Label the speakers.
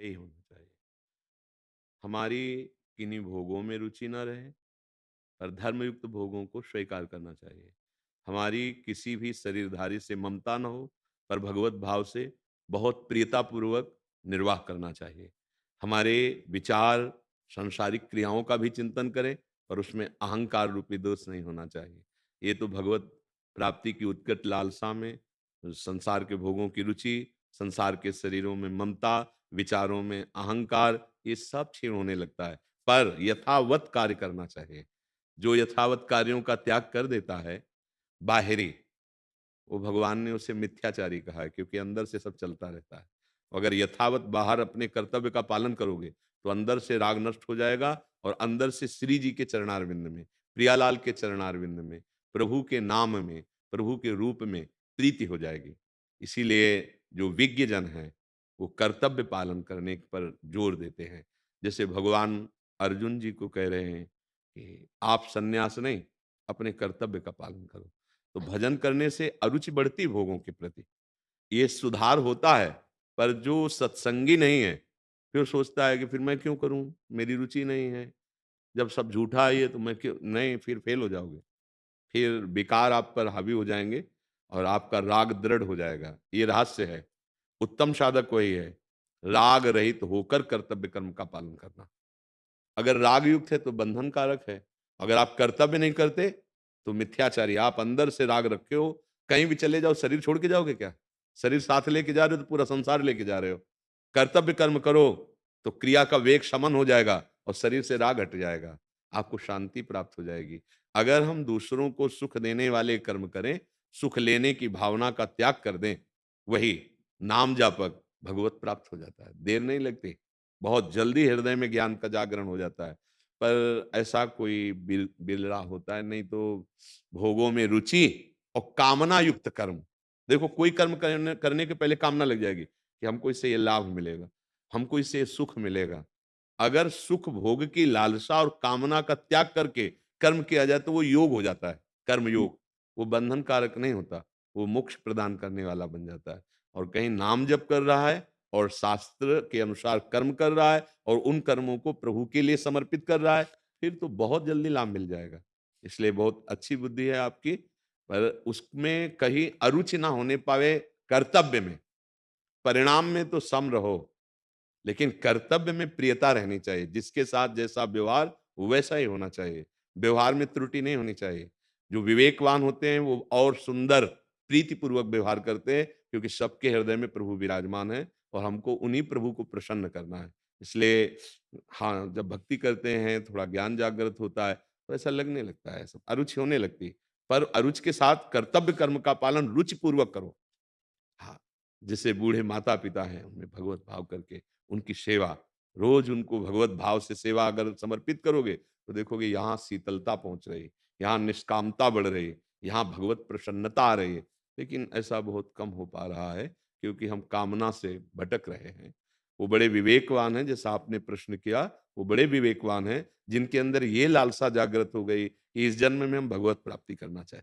Speaker 1: यही होना चाहिए। हमारी किन्हीं भोगों में रुचि ना रहे, पर धर्मयुक्त भोगों को स्वीकार करना चाहिए। हमारी किसी भी शरीरधारी से ममता ना हो, पर भगवत भाव से बहुत प्रियतापूर्वक निर्वाह करना चाहिए। हमारे विचार सांसारिक क्रियाओं का भी चिंतन करें, पर उसमें अहंकार रूपी दोष नहीं होना चाहिए। ये तो भगवत प्राप्ति की उत्कट लालसा में संसार के भोगों की रुचि, संसार के शरीरों में ममता, विचारों में अहंकार, ये सब क्षीण होने लगता है। पर यथावत कार्य करना चाहिए। जो यथावत कार्यों का त्याग कर देता है, बाहरी, वो भगवान ने उसे मिथ्याचारी कहा है, क्योंकि अंदर से सब चलता रहता है। अगर यथावत बाहर अपने कर्तव्य का पालन करोगे, तो अंदर से राग नष्ट हो जाएगा और अंदर से श्री जी के चरणारविंद में, प्रियालाल के चरणारविंद में, प्रभु के नाम में, प्रभु के रूप में प्रीति हो जाएगी। इसीलिए जो विज्ञ जन हैं, वो कर्तव्य पालन करने पर जोर देते हैं। जैसे भगवान अर्जुन जी को कह रहे हैं कि आप सन्यास नहीं, अपने कर्तव्य का पालन करो। तो भजन करने से अरुचि बढ़ती भोगों के प्रति, ये सुधार होता है। पर जो सत्संगी नहीं है, फिर सोचता है कि फिर मैं क्यों करूं, मेरी रुचि नहीं है, जब सब झूठा है ये तो मैं क्यों नहीं, फिर फेल हो जाओगे, फिर विकार आप पर हावी हो जाएंगे और आपका राग दृढ़ हो जाएगा। ये रहस्य है। उत्तम साधक वही है, राग रहित होकर कर्तव्य कर्म का पालन करना। अगर राग युक्त है तो बंधन कारक है। अगर आप कर्तव्य नहीं करते तो मिथ्याचारी, आप अंदर से राग रखे हो, कहीं भी चले जाओ, शरीर छोड़ के जाओगे क्या? शरीर साथ लेके जा रहे हो तो पूरा संसार लेके जा रहे हो। कर्तव्य कर्म करो तो क्रिया का वेग शमन हो जाएगा और शरीर से राग हट जाएगा, आपको शांति प्राप्त हो जाएगी। अगर हम दूसरों को सुख देने वाले कर्म करें, सुख लेने की भावना का त्याग कर दें, वही नाम जापक भगवत प्राप्त हो जाता है, देर नहीं लगती। बहुत जल्दी हृदय में ज्ञान का जागरण हो जाता है। पर ऐसा कोई बिरला होता है, नहीं तो भोगों में रुचि और कामना युक्त कर्म। देखो, कोई कर्म करने करने के पहले कामना लग जाएगी कि हमको इससे ये लाभ मिलेगा, हमको इससे ये सुख मिलेगा। अगर सुख भोग की लालसा और कामना का त्याग करके कर्म किया जाए तो वो योग हो जाता है, कर्म योग। वो बंधन कारक नहीं होता, वो मोक्ष प्रदान करने वाला बन जाता है। और कहीं नाम जप कर रहा है और शास्त्र के अनुसार कर्म कर रहा है और उन कर्मों को प्रभु के लिए समर्पित कर रहा है, फिर तो बहुत जल्दी लाभ मिल जाएगा। इसलिए बहुत अच्छी बुद्धि है आपकी, पर उसमें कहीं अरुचि ना होने पावे कर्तव्य में। परिणाम में तो सम रहो, लेकिन कर्तव्य में प्रियता रहनी चाहिए। जिसके साथ जैसा व्यवहार वैसा ही होना चाहिए। व्यवहार में त्रुटि नहीं होनी चाहिए। जो विवेकवान होते हैं वो और सुंदर प्रीतिपूर्वक व्यवहार करते हैं, क्योंकि सबके हृदय में प्रभु विराजमान है और हमको उन्हीं प्रभु को प्रसन्न करना है। इसलिए हाँ, जब भक्ति करते हैं, थोड़ा ज्ञान जागृत होता है, तो ऐसा लगने लगता है, सब अरुचि होने लगती है। पर अरुचि के साथ कर्तव्य कर्म का पालन रुचिपूर्वक करो। हाँ, जैसे बूढ़े माता-पिता हैं, उनमें भगवत भाव करके उनकी सेवा, रोज़ उनको भगवत भाव से सेवा अगर समर्पित करोगे, तो देखोगे यहाँ शीतलता पहुँच रही, यहाँ निष्कामता बढ़ रही, यहाँ भगवत प्रसन्नता आ रही है। लेकिन ऐसा बहुत कम हो पा रहा है, क्योंकि हम कामना से भटक रहे हैं। वो बड़े विवेकवान हैं, जैसा आपने प्रश्न किया, वो बड़े विवेकवान हैं, जिनके अंदर ये लालसा जागृत हो गई कि इस जन्म में हम भगवत प्राप्ति करना चाहते हैं।